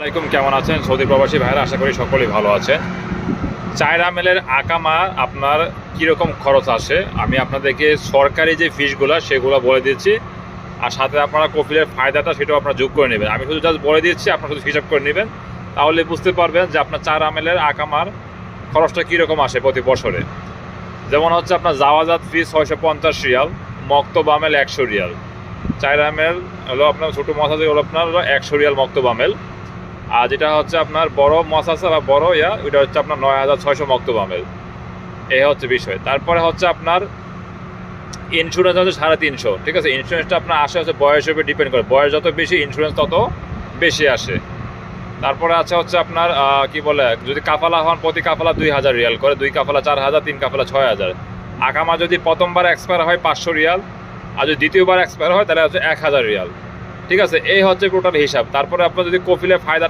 আসসালামাইকুম, কেমন আছেন সৌদি প্রবাসী ভাইরা? আশা করি সকলেই ভালো আছেন। 4 আমেলের আকামা আপনার কীরকম খরচ আসে আমি আপনাদেরকে সরকারি যে ফিসগুলো সেগুলো বলে দিচ্ছি, আর সাথে আপনারা কফিলের ফায়দাটা সেটাও আপনারা যোগ করে নেবেন। আমি শুধু জাস্ট বলে দিচ্ছি, আপনারা শুধু হিসাব করে নেবেন, তাহলে বুঝতে পারবেন যে আপনার 4 আমেলের আকামার খরচটা কীরকম আসে প্রতি বছরে। যেমন হচ্ছে আপনার জাওয়াজাত ফি 650 রিয়াল, মক্তব আমেল 100 রিয়াল। 4 আমেল হলো আপনার ছোটো মশাজে হলো আপনার 100 রিয়াল মক্তব আমেল, আর যেটা হচ্ছে আপনার বড় মশাসা বা বড় ওইটা হচ্ছে আপনার 9600 মক্তব আমেল। এই হচ্ছে বিষয়। তারপরে হচ্ছে আপনার ইন্স্যুরেন্স হচ্ছে 350, ঠিক আছে। ইন্স্যুরেন্সটা আপনার আসে হচ্ছে বয়সের উপর ডিপেন্ড করে, বয়স যত বেশি ইন্স্যুরেন্স তত বেশি আসে। তারপরে আছে হচ্ছে আপনার কি বলে, যদি কাফালা হন প্রতি কাফালা 2000 রিয়াল করে, 2 কাফালা 4000, 3 কাফালা 6000। আকামা যদি প্রথমবার এক্সপায়ার হয় 500 রিয়াল, আর যদি দ্বিতীয়বার এক্সপায়ার হয় তাহলে হচ্ছে 1000 রিয়াল, ঠিক আছে। এই হচ্ছে টোটাল হিসাব। তারপরে আপনার যদি কফিলের ফায়দা